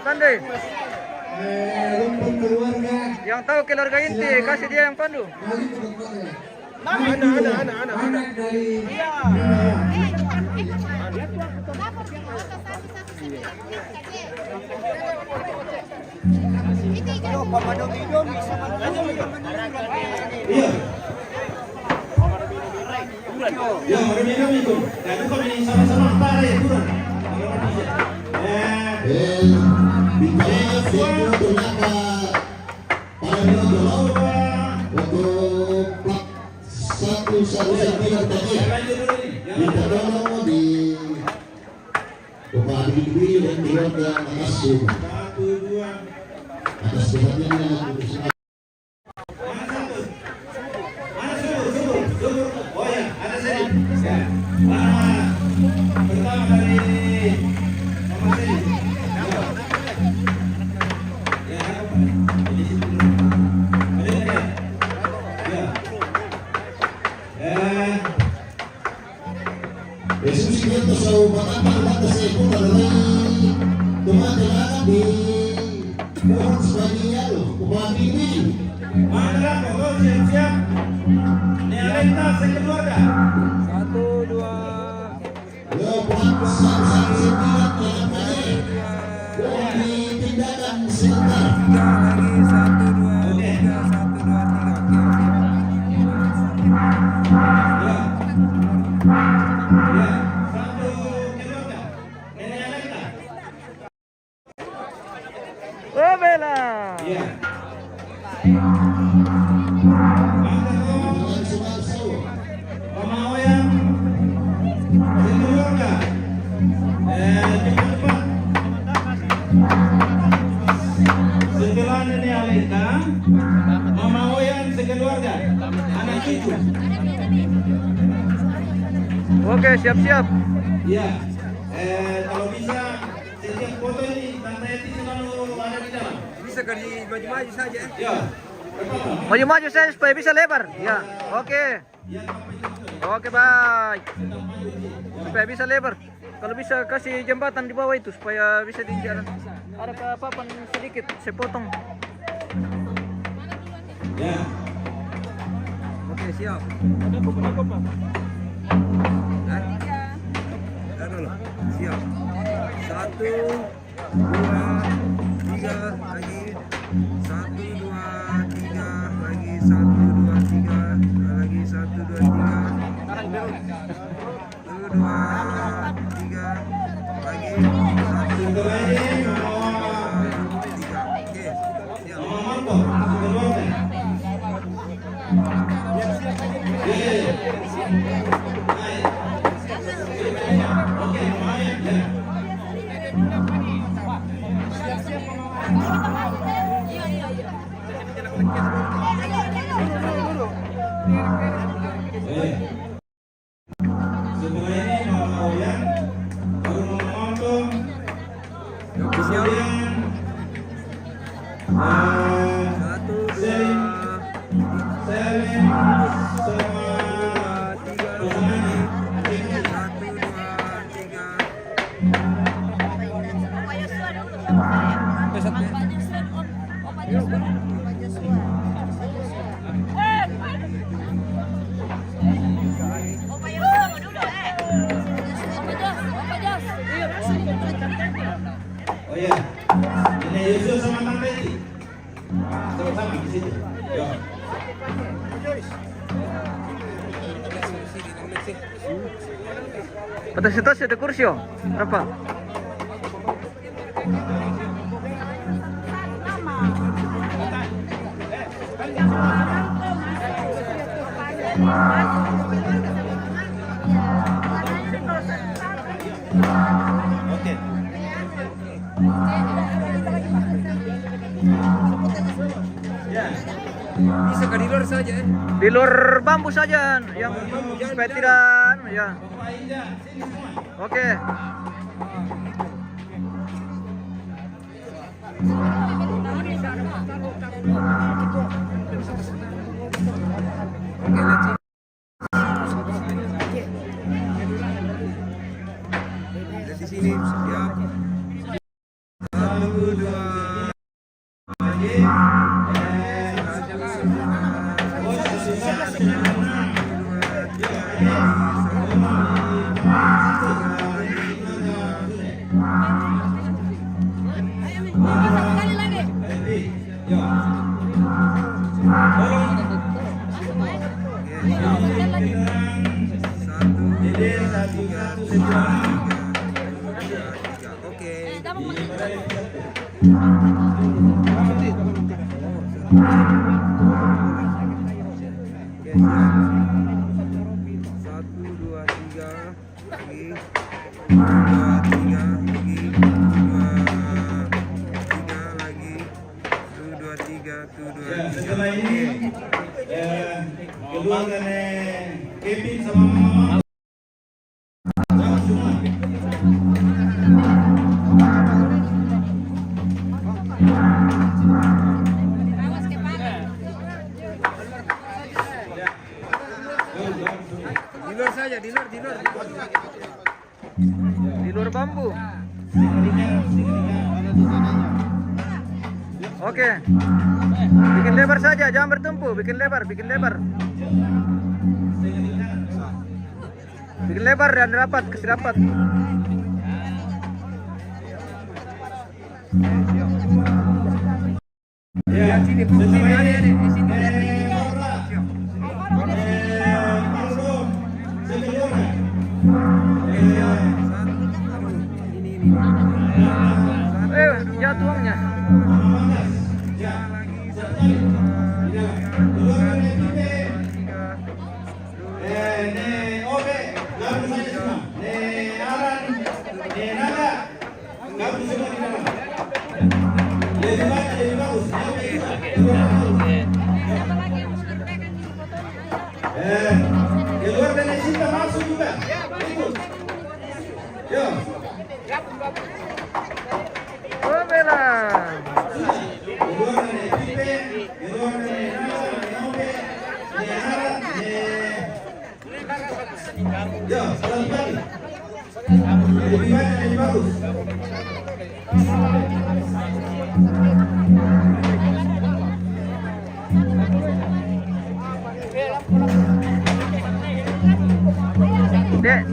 Pandai. Yang tahu keluarga inti kasih dia yang pandu. Anak dari Ya, minum itu. Dan itu kami sama-sama antara ya turun. Oh bela. Setelah Nenek Alita, Mama Oyan sekeluarga, anak cucu. Oke, siap-siap. Ya, kalau bisa setiap foto ini Tante Eti selalu ada di dalam. Bisa kan di maju-maju saja. Ya. Maju-maju saya supaya bisa lebar. Ya, oke. Oke, baik. Supaya bisa lebar. Kalau bisa kasih jembatan di bawah itu supaya bisa di jalan. Ada ke papan sedikit, saya potong. Ya. Oke, siap. Siap. 1, 2, 3 lagi. 1, 2, 3 lagi. 1, 2, 3 lagi. 1, 2, 3. 1, 2, 3 lagi. 1, 2, 3. Oke, siap. Setelah ini Mama Oyan baru memotong, kemudian Selin sama Rosmani. Oh ya, ini Yusuf sama Tante Eti sama-sama di situ. Yo. Atas atas ada kursi oh. Berapa? Oke. Ya. Bisa ke di luar saja ya. Di luar bambu saja yang supaya tidak ya. Oke. let's see. Di sini siap. 1, 2. Oke. Satu, dua, tiga, lagi, dua, tiga, lagi, dua, tiga, lagi, dua, tiga, dua, Ya, tiga. setelah ini keluarkan Kevin sama Mama. Jangan semua. Di luar saja, di luar. Di luar bambu. Oke. Bikin lebar saja, jangan bertumpu. Bikin lebar. Bikin lebar dan rapat, kasih rapat. Ya, Sini, setelah sini, ini sini. Marlon, sekeluarga. Jatuh uangnya. Ya, keluarkan Pipe. Oke, gabung saja semua. Aran, Naga, gabung semua di dalam. Lebih banyak, lebih bagus. Keluarkan Sinta masuk juga. Ikut. Yo. Oh, bela. Keluarkan Pipe, keluarkan Naga, Oke, Aran, yo, selamat pagi. Lebih banyak, lebih bagus. Dek,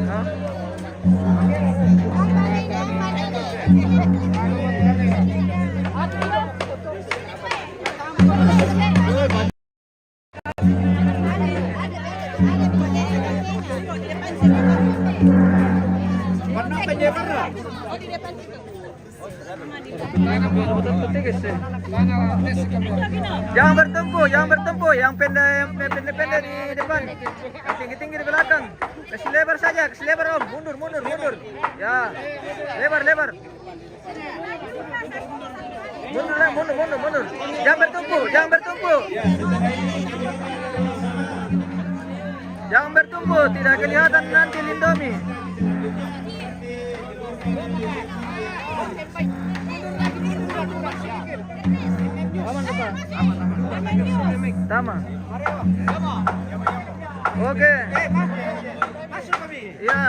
jangan bertumpu, yang pendek-pendek di depan, yang tinggi-tinggi di belakang. Kasih lebar saja, kasih lebar om, mundur. Ya, lebar. Mundur. Jangan bertumpu. Jangan bertumpu, tidak kelihatan nanti Lindomi. Tama. Oke. Ya.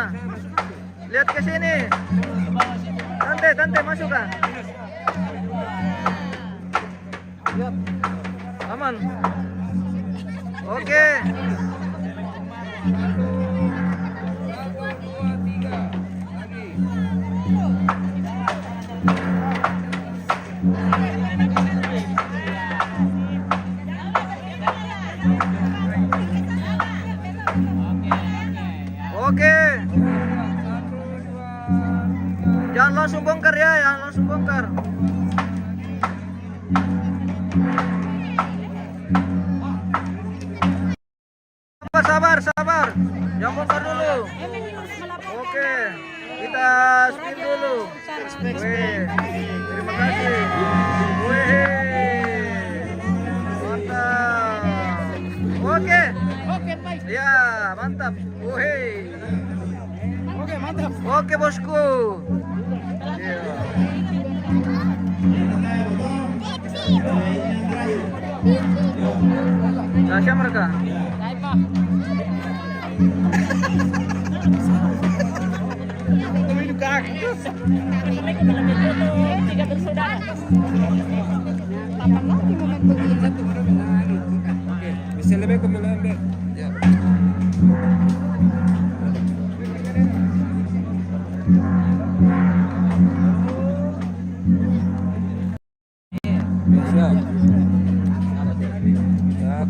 Lihat ke sini. Tante masuk kan? Aman. Oke. Oke. Jangan langsung bongkar ya, Sabar. Jangan bongkar dulu. Oke. Kita spin dulu. Wih, terima kasih. Wih, mantap. Oke. Ya, mantap. Wih. Oke, mantap. Oke, bosku. Ya. Nah, siapa mereka? Tiga bersaudara. Kapan lagi momen begini? Oke, bisa lebih ke melambat. Ya. Siap. Siap.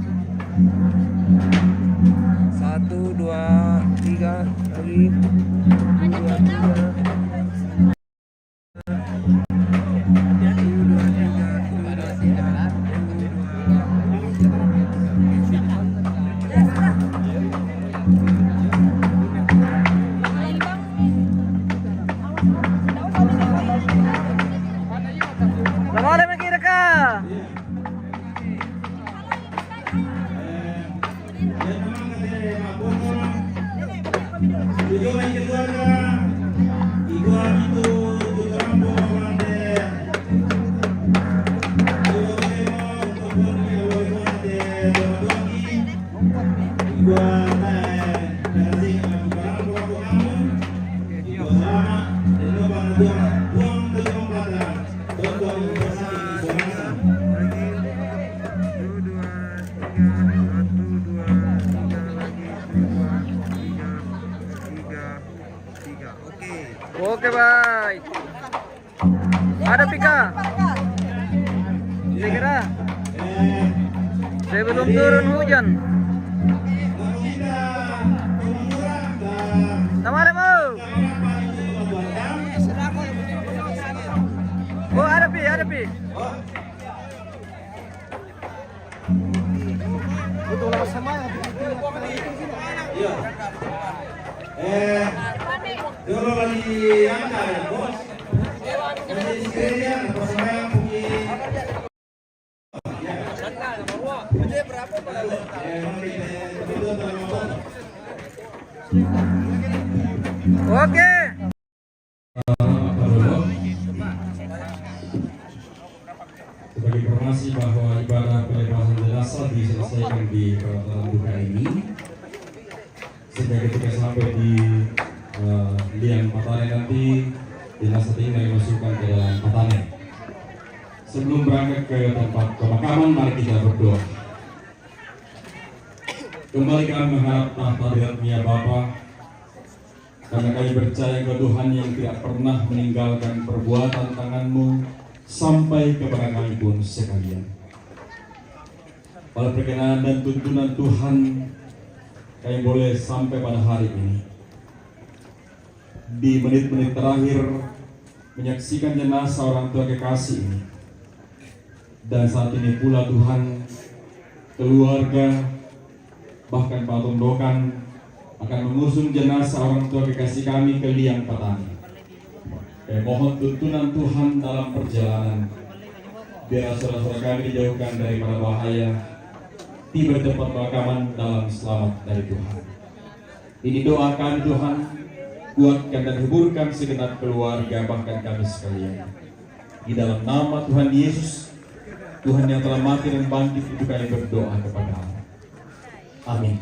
1, 2, 3 lagi. 2, 3. Lamale makira ka. Oke, baik. Ada Pika. Segera. Sebelum turun hujan. Tamale mau. Oh, ada Pi, ada Pi. Dulu lagi anda ya bos. Ini sekalian persembahyan mungkin. Oke. Sebagai informasi bahwa ibadah pelepasan jenazah diselesaikan di pelataran duka ini, sehingga ketika sampai di liang Patane nanti jenazah tinggal dimasukkan ke dalam Patane. Sebelum berangkat ke tempat pemakaman, mari kita berdoa. Kembali kami mengharap hadiratnya Bapa, karena kami percaya ke Tuhan yang tidak pernah meninggalkan perbuatan tangan-Mu sampai kepada kami pun sekalian. Pada perkenan dan tuntunan Tuhan, kami boleh sampai pada hari ini. Di menit-menit terakhir menyaksikan jenazah orang tua kekasih ini. Dan saat ini pula Tuhan, keluarga, bahkan Pak Tondokan akan mengusung jenazah orang tua kekasih kami ke liang Patane. Kami mohon tuntunan Tuhan dalam perjalanan, biar saudara-saudara kami dijauhkan daripada bahaya, tiba di tempat pemakaman dalam selamat dari Tuhan. Ini doa kami Tuhan, kuatkan dan hiburkan segenap keluarga bahkan kami sekalian. Di dalam nama Tuhan Yesus, Tuhan yang telah mati dan bangkit, itu kami berdoa kepada-Mu. Amin.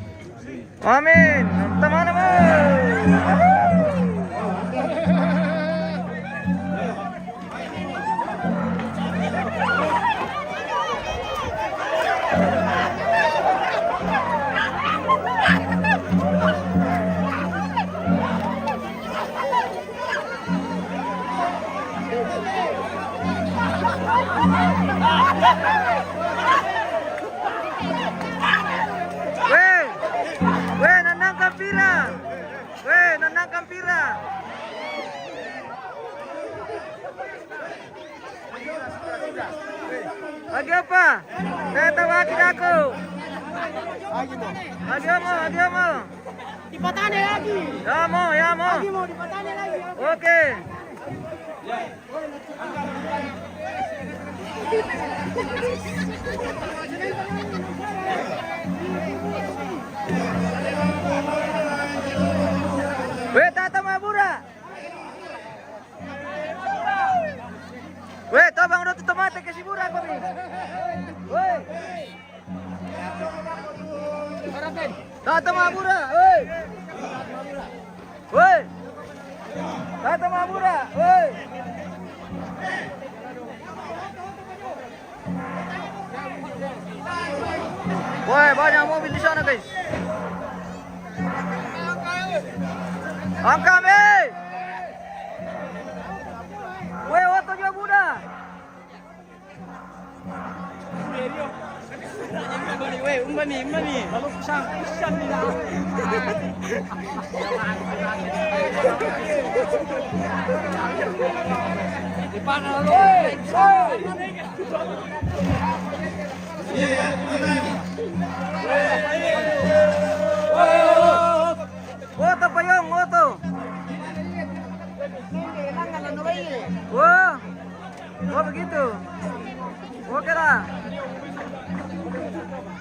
Amin. Teman-teman. Weh, Nanang Kampira. Weh, Nanang Kampira. Lagi apa? Saya tawakin aku. Lagi mau. Di Patane lagi. Ya mau. Lagi mau di Patane lagi. Oke. Weh, Tata Mabura. Weh, tabang roti tomate ke si Bura kami. Tata Mabura, woi. Woi. Tata Mabura, woi. Woi, banyak mobil di sana, guys. Angkam, woi, oto juga Buddha. Weh, umbani. Lalu pisang di dalam. Di mana lalu? Oto payung, oto. Wah, oh begitu. Oke lah.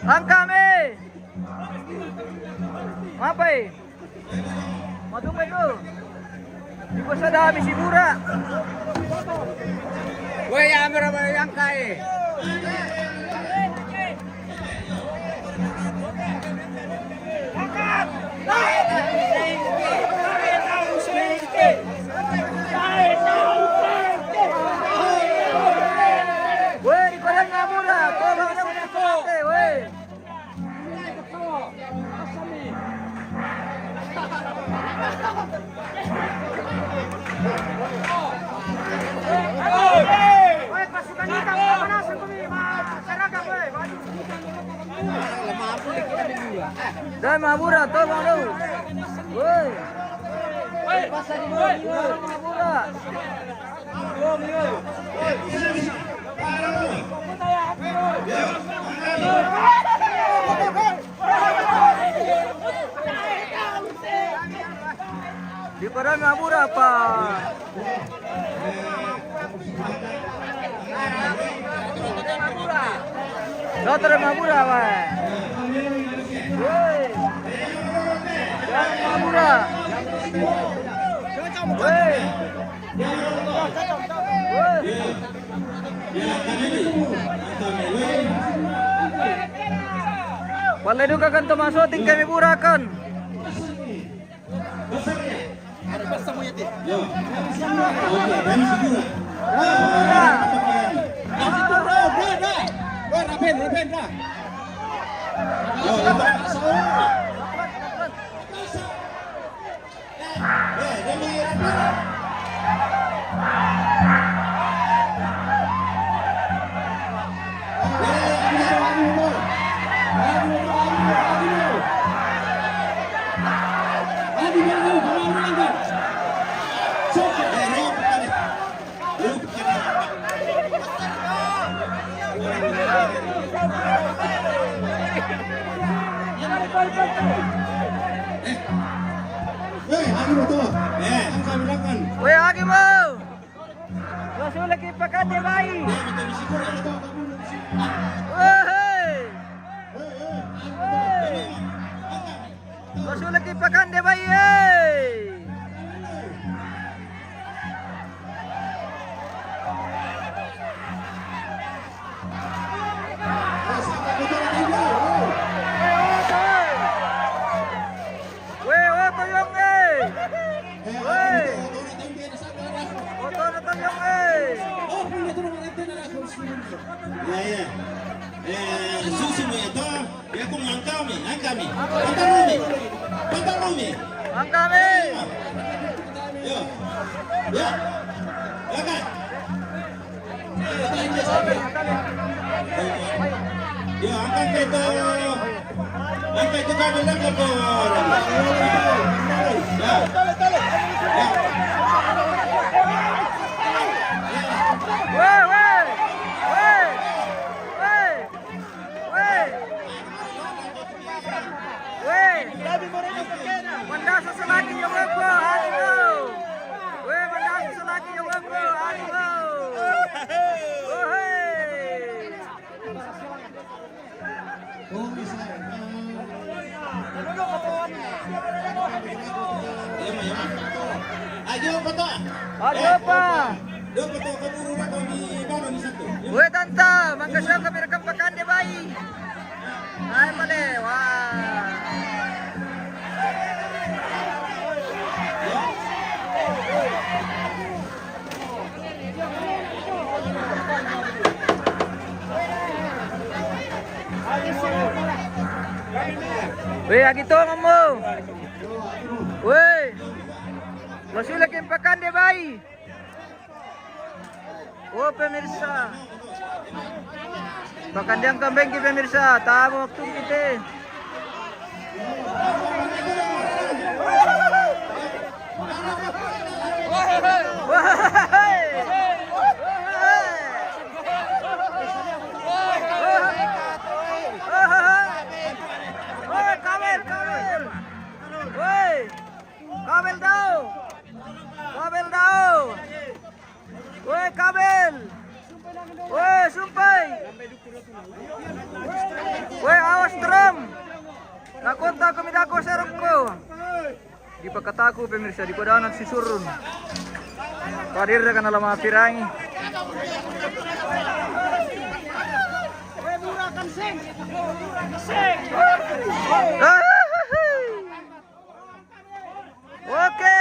Angkame. Apa ini? Madu itu. Ibu sudah habis hibura. Woi, ambil yang kaya. Woi, di kolam Mabura, tolong dong nanti, woi. Woi, pasukan hitam, pemanasan kami, masyarakat, woi. Dan Mabura, tolong dong. Woi. Pasar di Mabura. Di Padang Mabura apa? Dokter Mabura, weh. Woi. Jangan Mabura. Woi. Woi. Wala duka kan tumasoting kami burakan. Weh, lagi mau. Langsung lagi pakai dia bayi. Weh. Langsung lagi pakai dia bayi. Angkami. Yo. Ya. Silakan. Yo, angkat itu. Angkat itu kabel lagi ko. Ya. Weh. Mandasa selagi yung webo, haligo. Weh, mandasa selagi yung webo, haligo. Oh, hey. Ayo apa? Ayo apa? Dua betul kaburu na kami baru ni satu. Weh, tanta, magkasya kami rekam pakan dia bayi. Ay, mali, wah. Weh, agito mo. Weh. Masih lagi pakan deh bayi. Oh pemirsa. Pakan yang kambing ki pemirsa. Tamu waktu kita. Woi kabel. Woi sumpay. Woi awas drum. Takut aku midako serupku. Di pakataku pemirsa di padanan si surun. Kadir kan alam apirangi. Oke.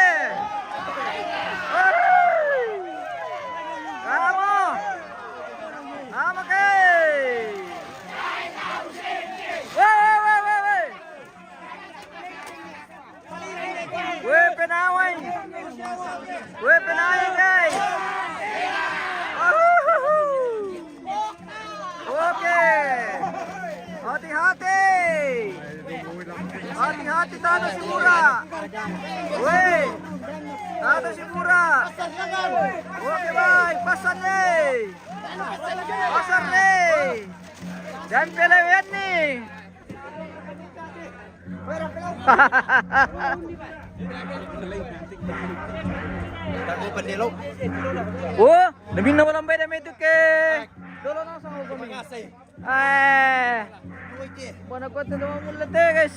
Weh penawai guys. Oke. Hati-hati. Hati-hati Tano Shimura. Weh. Tano Shimura. Oke baik, pasar nih. Pasar nih. Dan pelewan nih. Oh, lebih nama lambai dah metu ke. Dolo nang sama kami. Mana kuat tu nama mulut guys.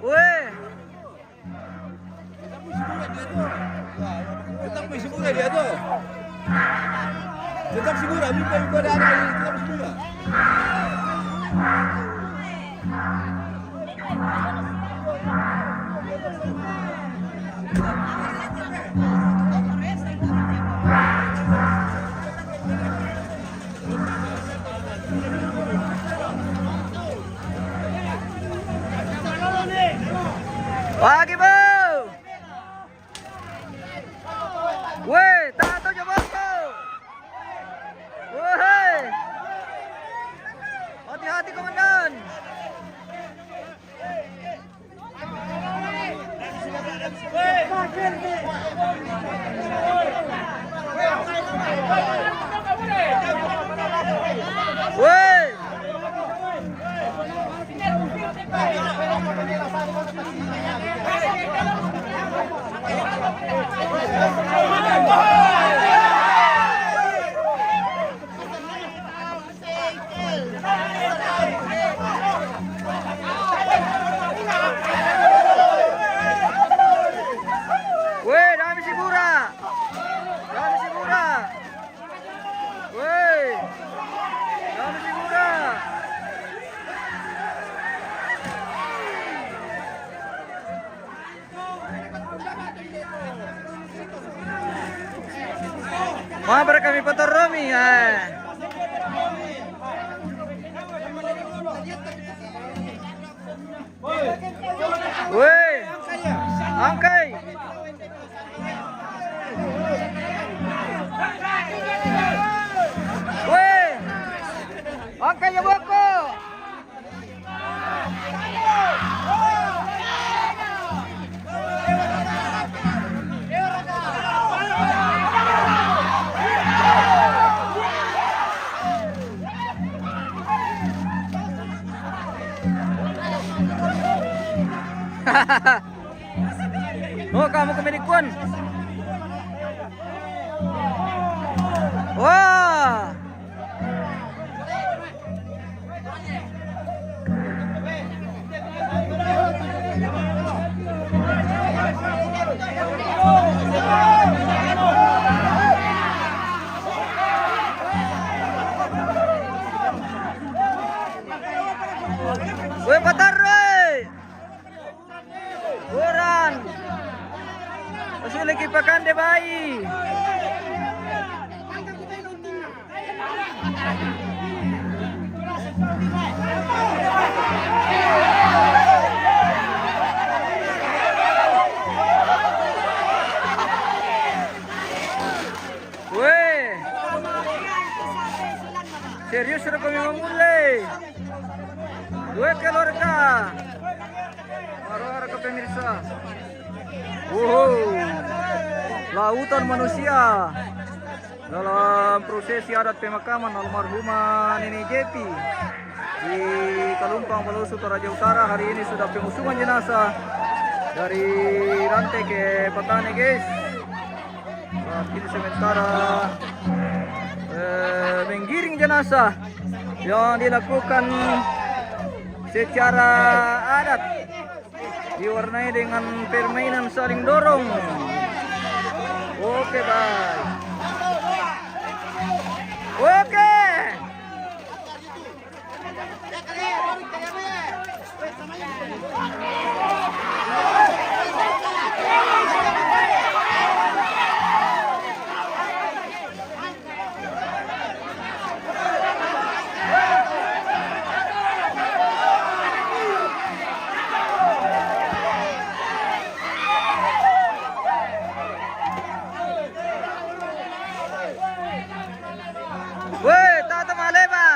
Weh. Tetap Shimura dia tu. Tetap Shimura, bukan ada tetap Shimura. Pagi bau. Weh, tato jawab bau. Weh. Hati-hati komandan. Weh. Weh, Dami Shimura. Dami Shimura. Weh. Dami Shimura. Mabar kami Pator Romi. Weh, angkai. Weh, angkai ya boko. Oh, kamu kemedikuan. Wah. Weh, Patar, weh. Orang. Masih lagi pakan deh bayi. keluarga. Keluarga pemirsa. Wow, lautan manusia dalam prosesi adat pemakaman almarhumah Nenek Jepi di Kalumpang, Malusu, Toraja Utara. Hari ini sudah pengusungan jenazah dari Rantai ke Patane, guys. Saat ini sementara menggiring jenazah yang dilakukan secara adat, diwarnai dengan permainan saling dorong. Oke, baik. Oke. Woi, Tata Maleba.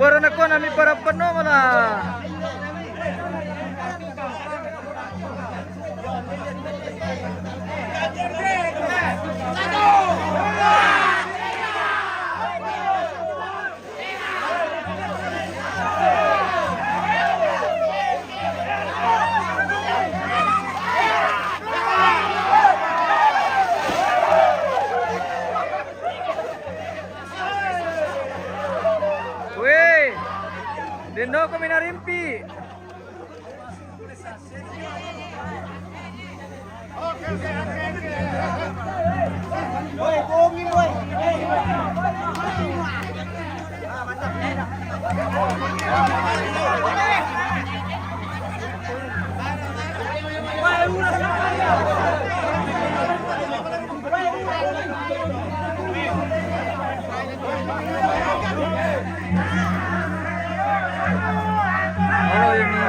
Baru nak nami para penuh malah. Dendo kami narimpi. Woi, bohongin woi. Oh ini,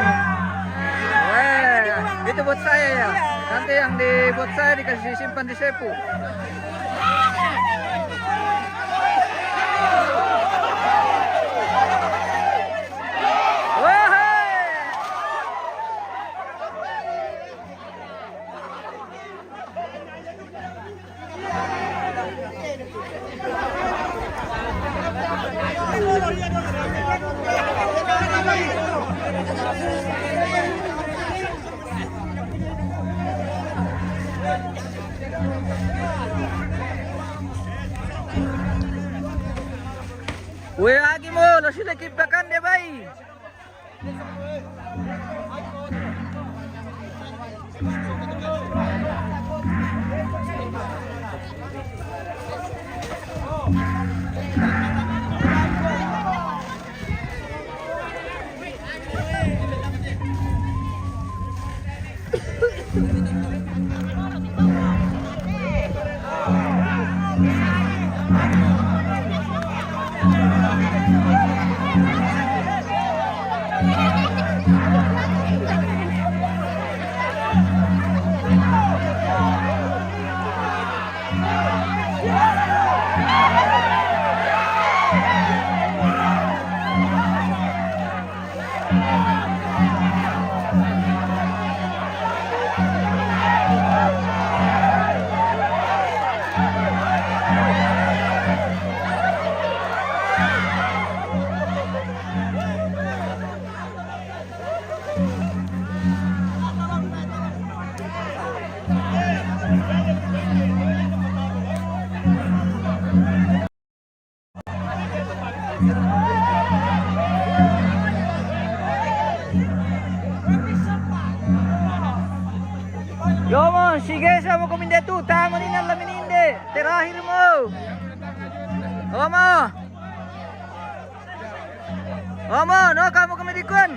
itu buat saya ya. Nanti yang dibuat saya dikasih simpan di sepu. terakhir mo. Omo. Omo, no kamu kemedikun.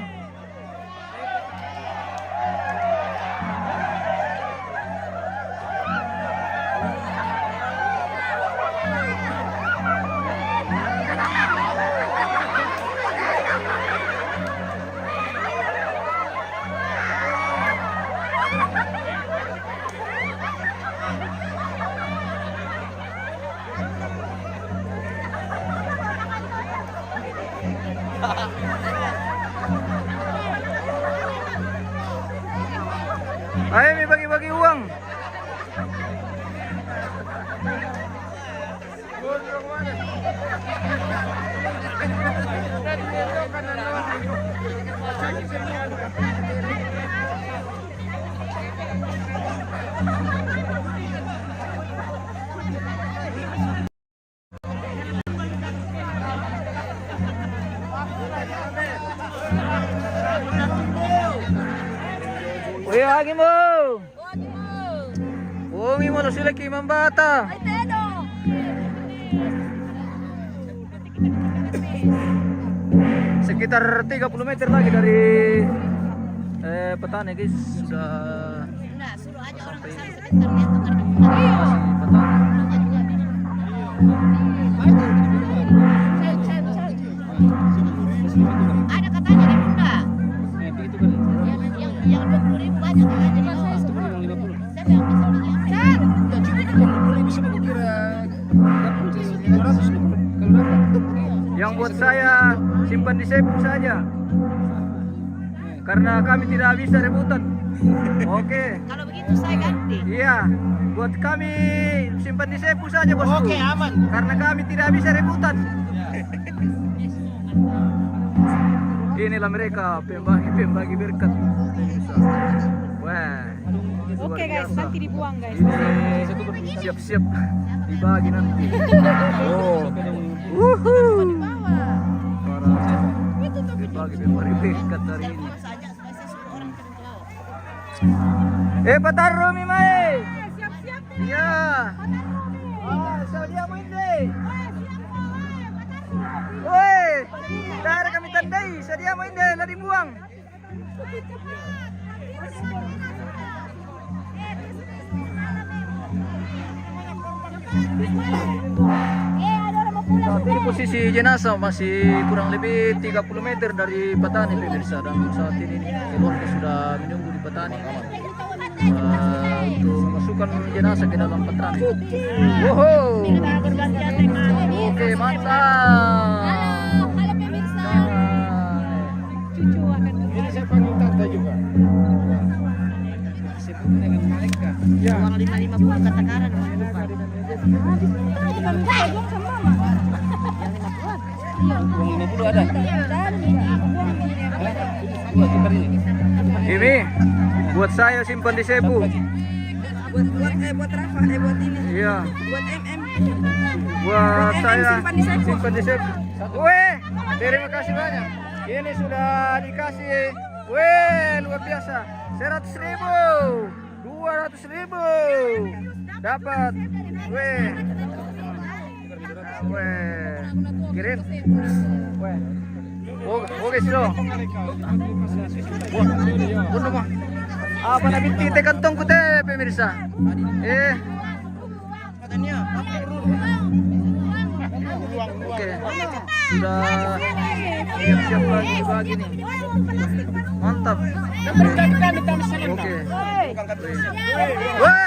Ayo may bagi-bagi uang. Uy, agi mo. Umi mo sila kay Mambata. Sekitar 30 meter lagi dari Petani guys. Sudah Suruh aja orang ke sana sebentar lihat tukar depan. masih Petani. Ada katanya di Bunda. Yang 20.000 banyak kan jadi siapa yang bisa beli Yang buat saya simpan di safe saja. Karena kami tidak bisa rebutan. Oke. Kalau begitu saya ganti. Iya, buat kami simpan di safe saja bosku. Oke, aman. Karena kami tidak bisa rebutan. Inilah mereka pembagi berkat. Wah. Oke guys, nanti dibuang guys. Ini siap-siap dibagi nanti. Oh. Para dibagi berkat hari ini. Saja supaya saya suruh orang terus. Patarro mi mae. Siap-siap. Iya. Saudi mo hindi. Woi, dahil kami tandai, sadia mo hindi na dibuang. Saat ini posisi jenazah masih kurang lebih 30 meter dari Petani pemirsa, dan saat ini keluarga sudah menunggu di Petani untuk memasukkan jenazah ke dalam Petani. Wow. Oke, mantap. Halo pemirsa. Cucu akan Ini saya panggil tante juga. Sebut dengan mereka. Uang 55 buang kata karan lupa. Uang 50 ada. Dua tukar ini. Ini buat saya simpan di Cebu. buat Rafa, buat ini, Iya, buat MM. buat MM saya simpan di Cebu. simpan di Cebu. Weh, terima kasih banyak. Ini sudah dikasih. Weh, luar biasa. 100.000, 200.000 dapat. Weh, weh, kirim. Weh, oke sih lo. Bunuh mah. Apa na binti te kantong ko te pemirsa. Oke. Sudah siap-siap lagi dibagi nih. Mantap. Oke. Weh.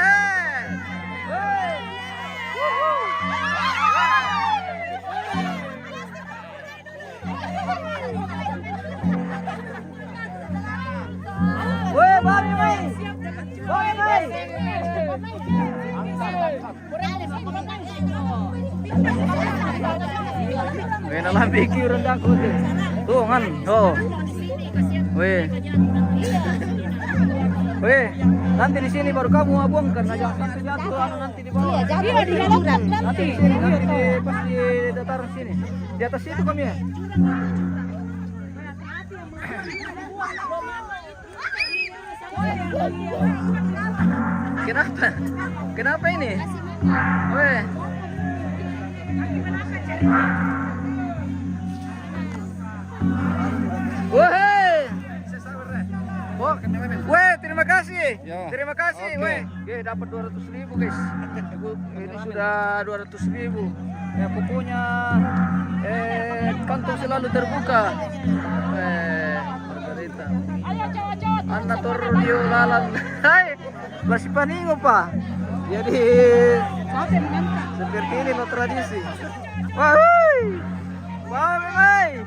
Weh, bari mai. Bari mai. Weh, nalang biki rendang ko tuh. Tuh kan, oh. Weh. Weh, nanti di sini baru kamu abang karena jangan sampai jatuh nanti di bawah. Iya, di dalam Nanti di sini pas di dataran sini. Di atas itu kami ya. Kenapa? Kenapa ini? Weh, Weh. Oh, weh, terima kasih. Terima kasih, weh. Oke, dapat 200.000 guys. Ini sudah 200.000. Ya pokoknya kantong selalu terbuka. Margarita. Anna Tordio Lalan. Hai, masih paningo pa. Jadi seperti ini lo tradisi. Wah, wah, memang.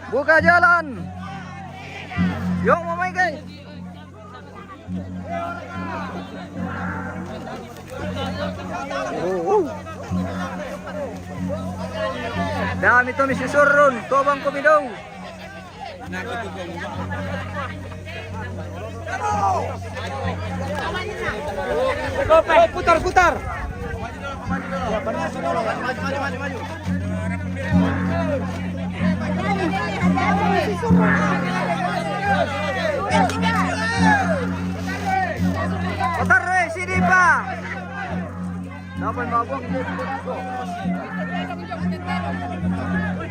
Buka jalan. Yung mamay guys. Dami to misi surun, tobang kumidaw. Putar. Putar weh, sini pa. Dapat mabuk.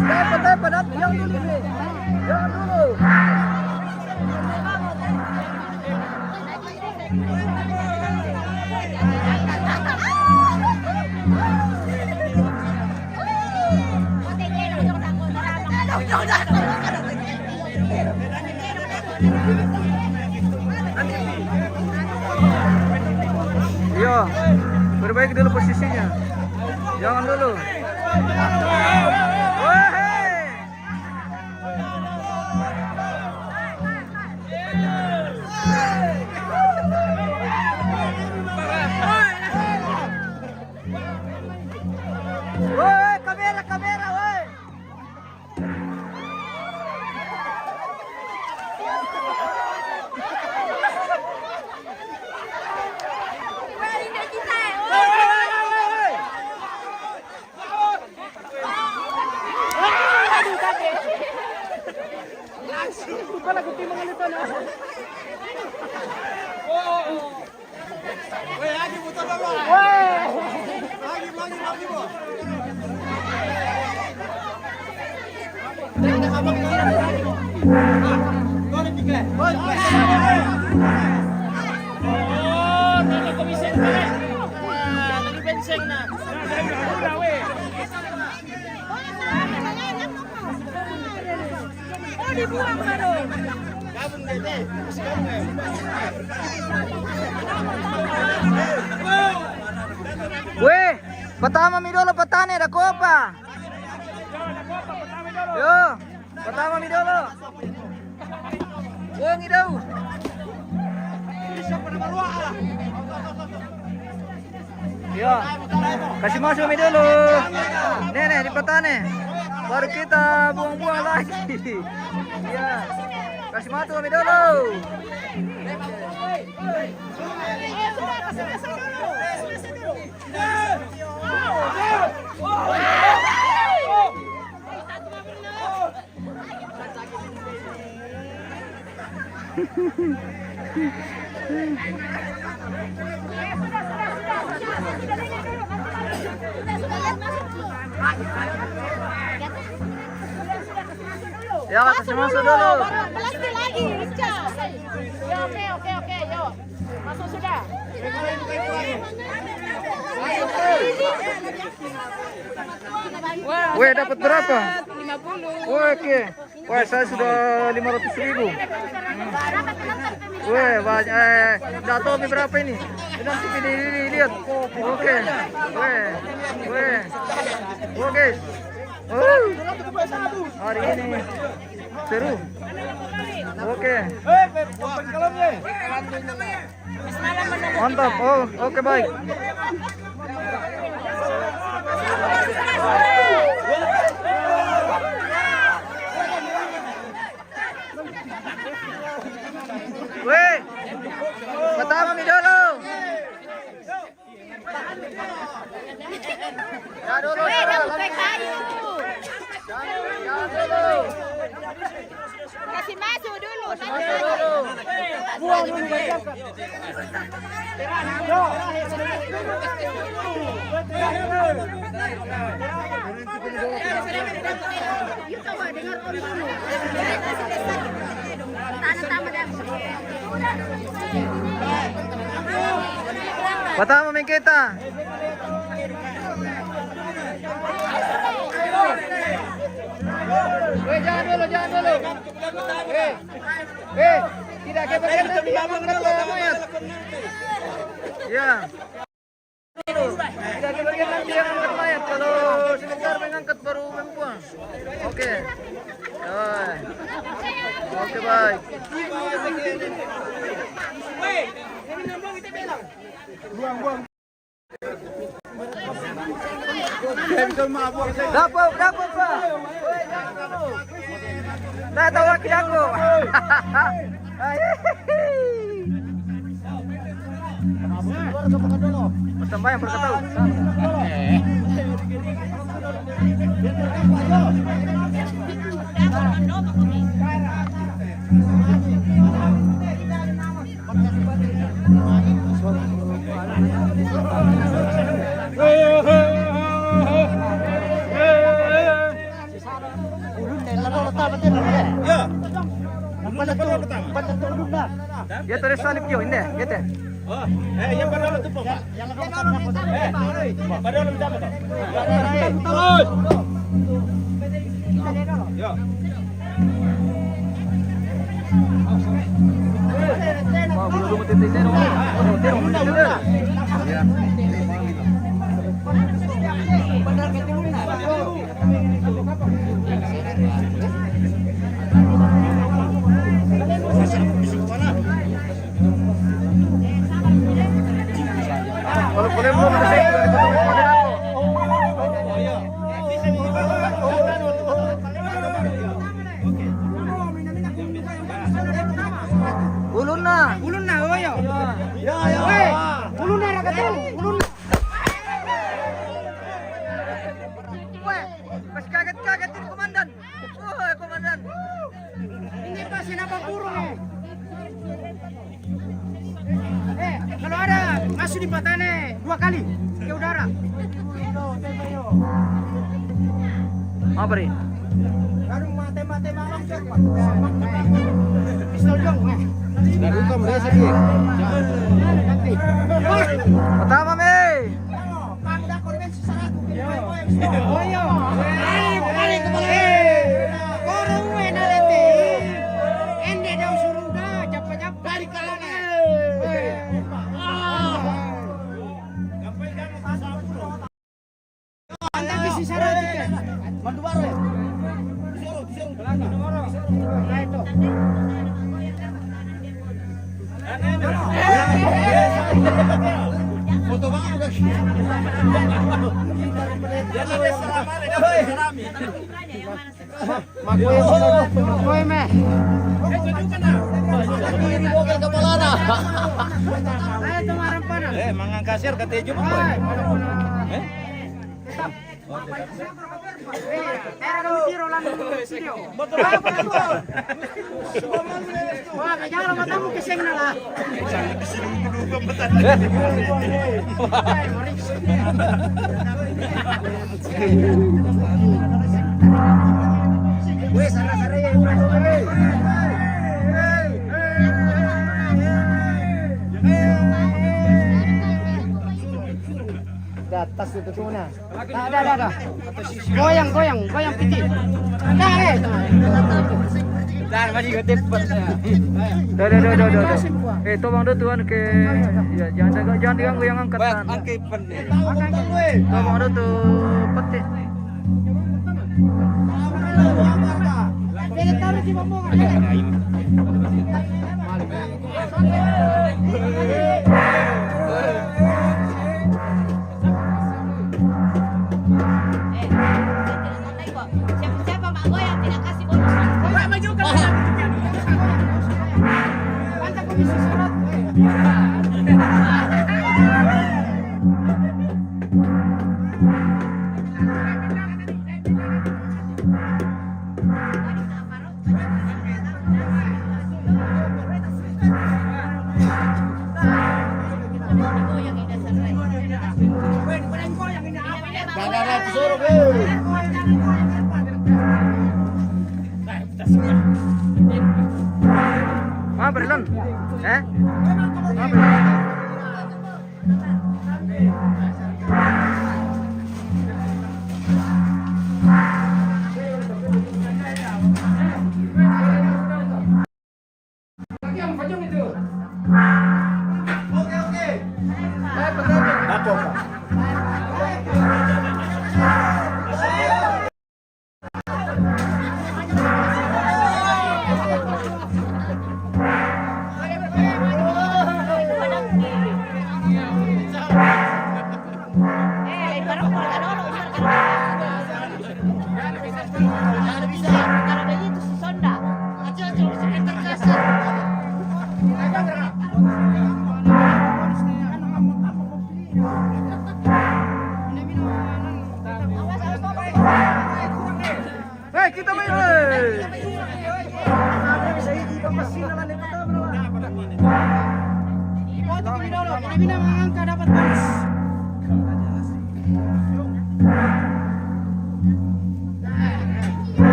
Dapat, yang dulu nih. Jangan dulu. Iya, perbaiki dulu posisinya. Jangan dulu. Woi, kamera, woi. Oh, dibuang baru. Weh, pertama mi dulu petani ada kopa. Yo, pertama mi dulu. Buang idau. Yo, kasih masuk mi dulu. Nih di petani. Baru kita buang-buang lagi. Ya, kasih masuk mi dulu. Ya, kasih masuk dulu. Belasnya lagi, Rica. Ya, oke, yuk. Masuk sudah. Weh, dapat berapa? 50. Oke. Wah, saya sudah 500.000. Weh, banyak. Nggak tahu ini berapa ini. Nanti lihat. Oke. Weh. Oke. Oh. Hari ini seru. Oke. Mantap. Oh, oke baik. Weh, pertama mi dulu. Ya dulu. Kasih masuk dulu. Buang dulu baru angkat. Pertama main kita. Jangan dulu. Tidak kebagian nanti yang angkat mayat. Ya. Tidak kebagian nanti yang angkat mayat. Kalau sebentar mengangkat baru membuang. Oke. Oke baik. Dapat Pak. Nah, tahu lagi aku. Mas yang berkata. Ya terus salib yo ini, gitu. Oh, yang pada lu tumpang, Pak. Yang pada lu minta apa? Terus. Yo. Belum titik ya. Kalau boleh belum ada saya juga dipotong Ulun na, oyo. Ya. Ulun na raga ulun. Pas kaget-kagetin komandan. Oh, komandan. Ini pas sinabang burung. Kalau ada masuk di patane 2 kali ke udara. Apa ini? Garung mate malam cek. Pistol jong. Garung kamu dia sedih. Nanti. Pertama me. Panda konvensi saraku. Oh iya. Balik kembali. Korong we nalete. Ende dah suruda jap dari kalana. Anda bisa syarat mandu baru ya? Disuruh belakang. Nah itu. Foto banget udah. Makoy meh. Ayo tumarang pana. Mangang kasir ka tejo mo. Era kamu tiro lang video. Wah, jangan matamu keseng na lah. Wes sara-sara di atas itu semua. Ada. Goyang piti. Dan masih gede petnya. Dah. Tolong do tuan ke ya jangan diganggu yang angkat. Angkat pen. Tolong do tu peti. Jadi taruh di bawah. Siapa Mbak Goyang tidak kasih bonus? Maju ke depan. Mantap komisi surat. Ah, Berlon. Eh? Parang kalau begitu si Sonda. Hei, kita main, kita main,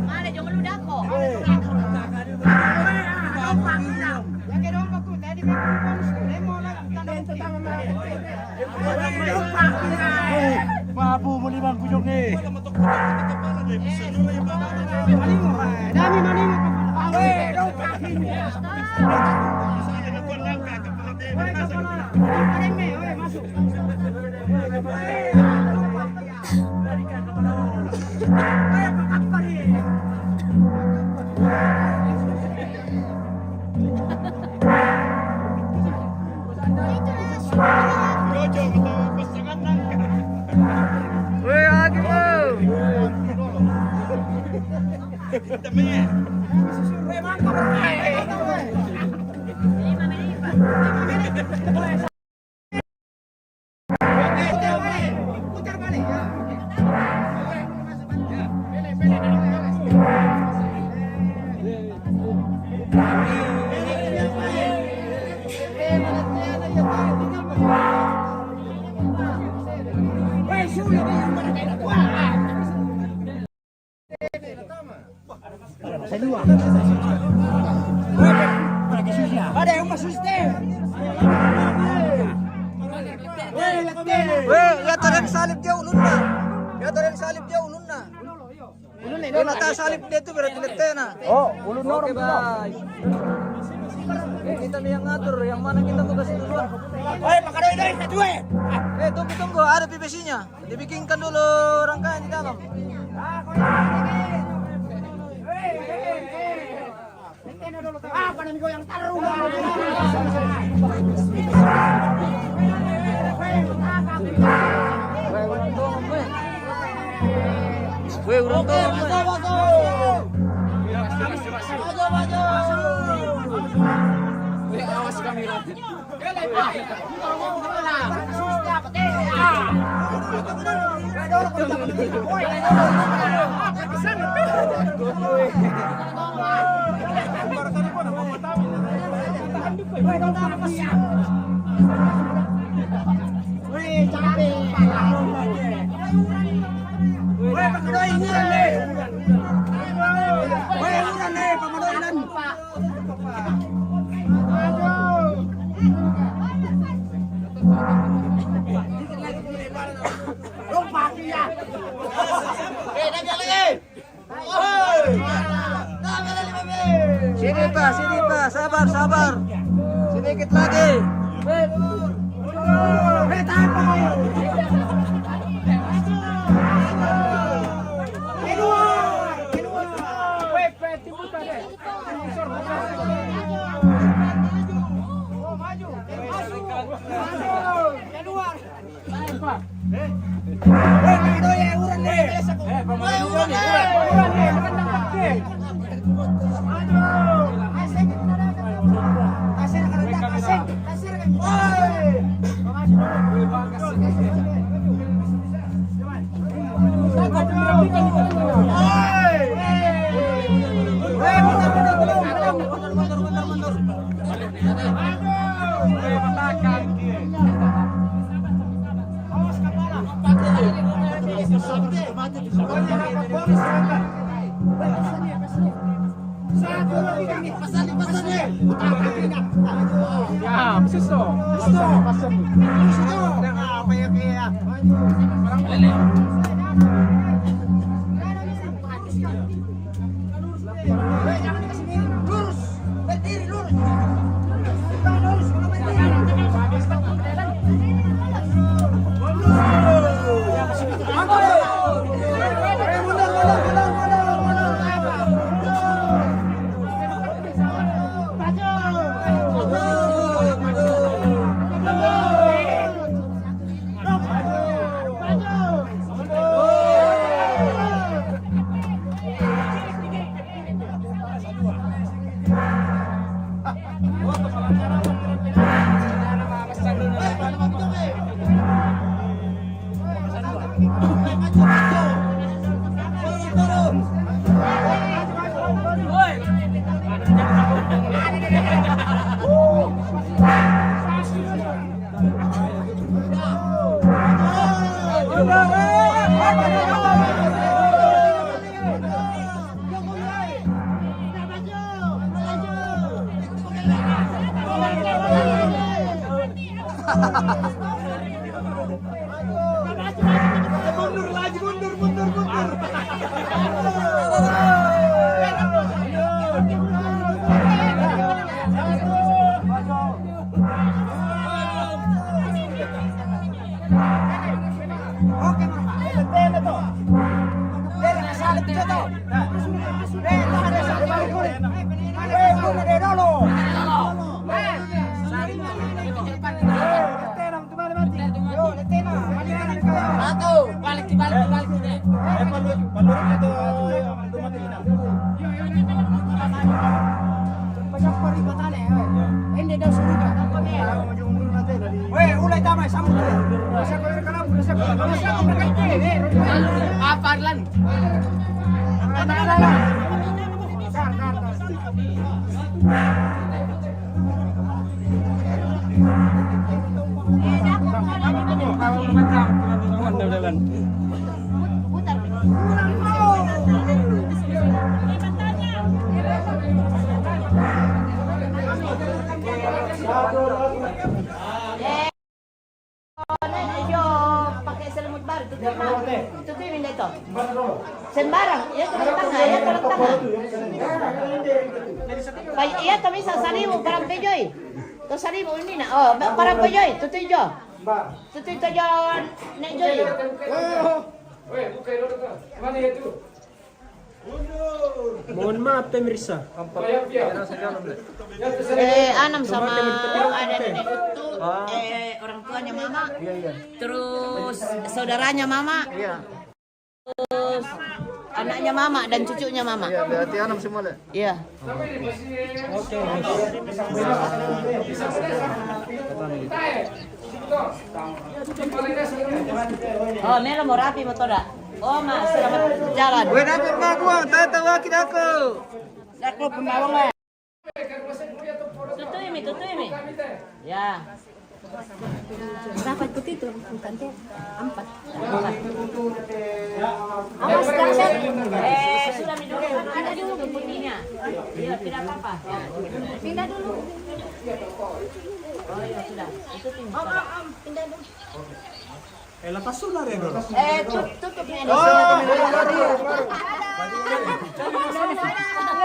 Mana jangan ludah kok. Mabu muli bang kujok ni. Dami maning. weh, lagi mau. Ada yang masuk sistem. Weh, lihat ada yang salib dia ulun na. Lihat ada yang salib dia ulun na. Ulun na salib dia tu berarti letih na. Oh, ulun Oke, bye. Kita nih yang ngatur, yang mana kita mau kasih duluan. Oi, pakado ini satu Tunggu, ada PVC-nya. Dibikinkan dulu rangkaian di dalam. Apa nih goyang taruh? Weh, urang dong, Awas kamera. Sini Pak, sabar. Sedikit lagi. Kasir. Pakai selimut baru itu pindah itu. Sembarang, ya tulang tengah, ya tulang tengah. Iya kami sasarimu parang pejoy. To sarimu ini na. Oh, parang pejoy, tutoy jo. Tutoy to jo nek joy. Mohon maaf pemirsa. Anam sama ada nenek Utu, orang tuanya mama. Terus saudaranya mama. Terus anaknya mama dan cucunya mama. Iya, berarti Anam semua lah. Iya. Oke. Oh, meron mo rapi mo to da. Oh, mas, selamat jalan. Weh, dapat mak gua, tatawa kita aku. Aku pembawa. Tutuy mi. Ya. Dapat putih itu bukan teh. 4. Awas dasyat. Sudah minum ada dulu putihnya. Iya, tidak apa-apa. Ya. Pindah dulu. Oh, ya sudah. Itu tinggal. Pindah dulu. Lepas sudah ya, Bro. Tutupnya ini.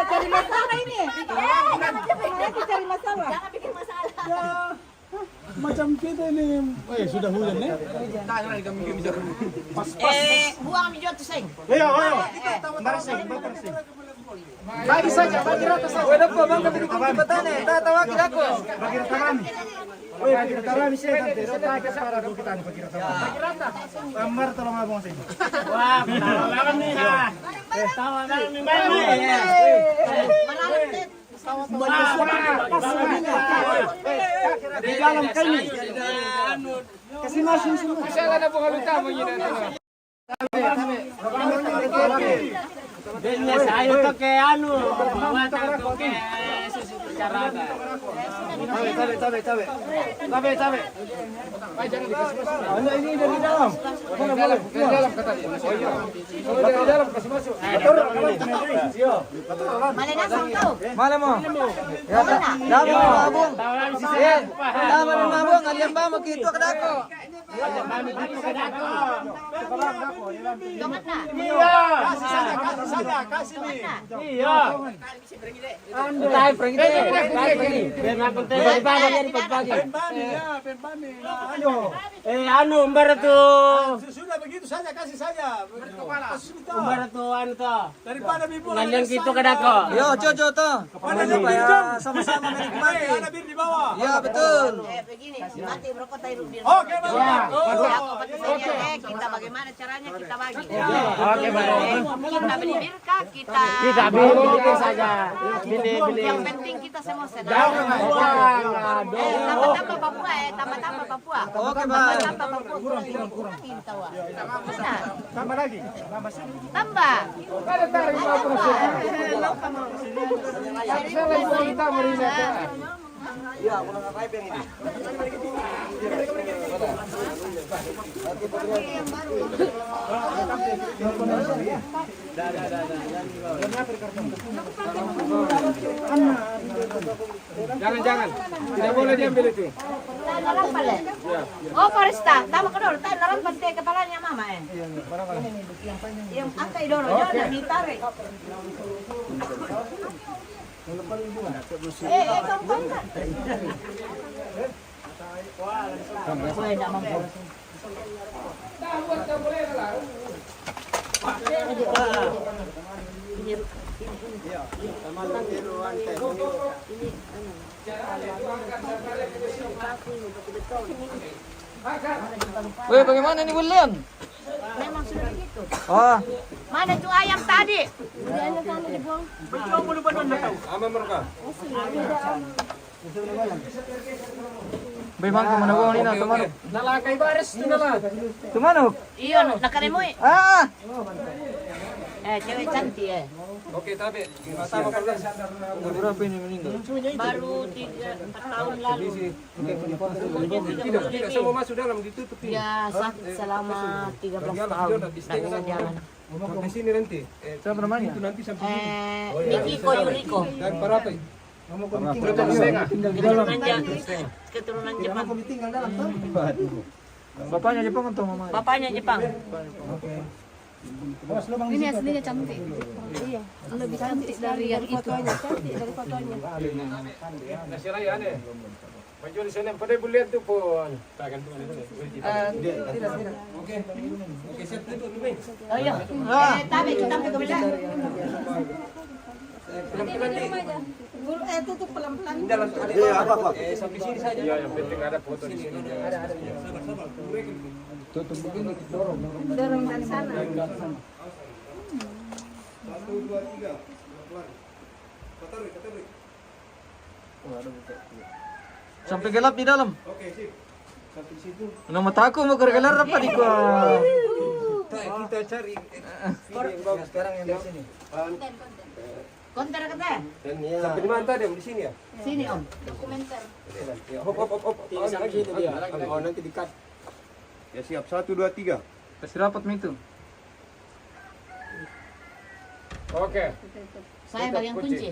Cari masalah ini. Cari masalah. Jangan bikin masalah. Macam kita ini. Sudah hujan ya? Buang mi jatuh seng. Ayo. Bagi saja, bagi rata saja. Weh, dapat bang kami dukung petani, tatawa kita aku. Bagi rata kami. Bagi rata kami sih nanti. Rata ke para kita nih bagi rata. Bagi rata. Gambar tolong abang sih. Wah, tawa nih ha. Tawa nih banyak. Di dalam kami. Kasih masuk semua. Masalah na po kaluta mo yun. Sayo to ke anu, mata to ke Cabe. Jangan dikasih masuk. Anda ini dari dalam. Mana boleh? Dari dalam kata dia. Oh iya. Kalau dari dalam kasih masuk. Betul. Iya. Mana nasang kau? Mana mo? Ya, damo mabung. Damo mabung, aliam ba makito kadako. Dongat na. Kasih nih. Iya. Tayo, pergi. Biar nakon tayo pagi dari pagi. Pembani. Anu, umbar tuh. Sudah begitu saja, kasih saja. Umbar tuh, anu tuh. Daripada bibu. Nanyang gitu kadako. Yo, Jojo to. Supaya sama-sama menikmati. Ada bir di bawah. Ya, betul. Begini, mati berokok tayo di Oke, Bang. Aku patisanya kita bagaimana caranya kita bagi. Oke, baik. Kita beli birka, kita Bili saja. Bili. yang penting kita semua sedang. Jangan. Tambah Papua tambah Papua. Oke, Bang. Tambah Papua kurangin tawa. Mana? Tambah lagi. Tambah sini. Tambah. Ada tarik Jangan. Tidak boleh diambil itu. Narampal eh. Oh, Foresta. Tama ka doon. Tayo narampal tayo kepalanya mama eh. Yang angka idoro jangan ditarik. Kampung kan? Boleh nak mampu. Weh, bagaimana nih William? Memang sudah begitu. Oh, Mana tuh ayam tadi? bagaimana kemana gua ini teman? Nalakay baris itu nala. Kemana? Iya, nakaremoy. Ah, Cewek cantik eh. Oke, tapi berapa ini meninggal? Baru 4 tahun lalu. tidak semua masuk dalam ditutup. Ya, sakit selama 13 tahun. Tak bisa jalan. Di sini nanti. Siapa namanya? Itu nanti sampai Mikiko Yuriko. dan berapa? Keturunan Jepang. Bapaknya Jepang atau mamanya? Bapaknya Jepang. Ini aslinya cantik. Iya, lebih cantik dari yang itu. Cantik dari fotonya. Nasiraya aneh. Maju di sana pada bulan tu pun. Takkan tu tidak. Oke, siap tu ni. Oh iya. Tapi kita ke bilang. Tutup pelan-pelan. Dalam tu ada apa? Sampai sini saja. Ya, yang penting ada foto di sini. Ada. Tutup begini dorong Dari sana. 1, 2, 3. Sampai gelap di dalam. Oke, sip. Sampai situ. Nama mata aku mau kergelar apa di gua? kita cari yang bagus sekarang yang di sini. Konter kata. Sampai di mana tadi di sini ya? Sini Om. Hop. Lagi itu dia. Oh, nanti di-cut. Ya siap. 1, 2, 3. Kasih rapat itu. Oke. Saya bagian kunci.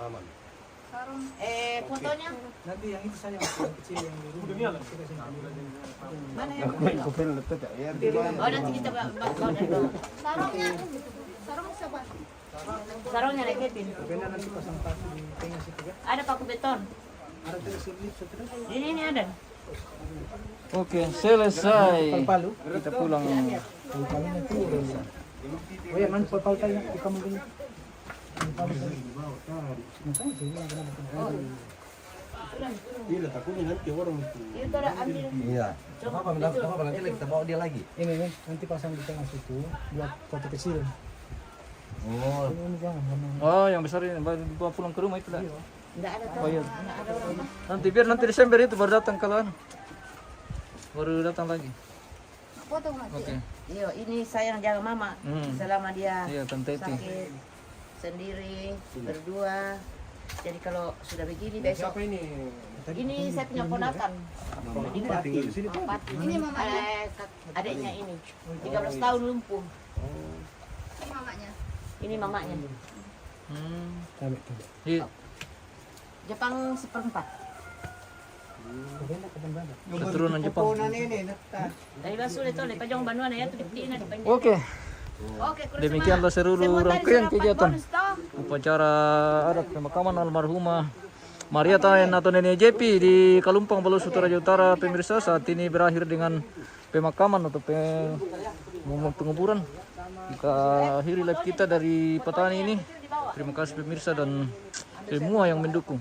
Aman. Fotonya? Nanti yang itu saja yang kecil yang di rumah. Mana yang Oh, nanti kita bawa dulu. Sarungnya. Sarung siapa? Sarungnya naik Kevin. Nanti pasang paku di tengah situ kan. Ada paku beton. Ada terselip seterus. Ini ada. Oke, selesai. Palu. Kita pulang. Palunya turun. Oh ya, man pal tanya di kamu gini. Iya, takutnya nanti orang itu. Itu ada ambil. Iya. Apa nanti kita bawa dia lagi. Ini nih, nanti pasang di tengah situ buat foto kecil. Oh. Ini jangan karena Oh, yang besar ini bawa pulang ke rumah itu dah. Enggak ada Oh iya. Nanti biar nanti Desember itu baru datang kalau anu. Baru datang lagi. Foto mati. Oke. Iya, ini saya yang jaga mama selama dia Iya, Tante Eti. sakit sendiri berdua. Jadi kalau sudah begini besok ini saya punya ponakan. Ini mamanya. Adiknya ini 13 tahun lumpuh. Ini mamanya. Ini mamanya. Iya. Jepang 1/4. Keturunan Jepang. Dari Basule tole pajong banuan ya tuh di Oke. Oke, Demikianlah seluruh rangkaian kegiatan upacara adat pemakaman almarhumah Maria Taen atau Nenek JP di Kalumpang, Palu, Sutaraja Utara. Pemirsa, saat ini berakhir dengan pemakaman atau penguburan. Kita akhiri live kita dari petani ini. Terima kasih pemirsa dan semua yang mendukung.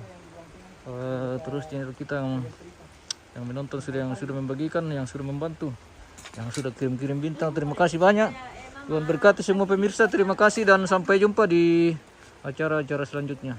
Terus channel kita yang menonton, yang sudah membagikan, yang sudah membantu, yang sudah kirim-kirim bintang. Terima kasih banyak. Tuhan berkati semua pemirsa. Terima kasih dan sampai jumpa di acara-acara selanjutnya.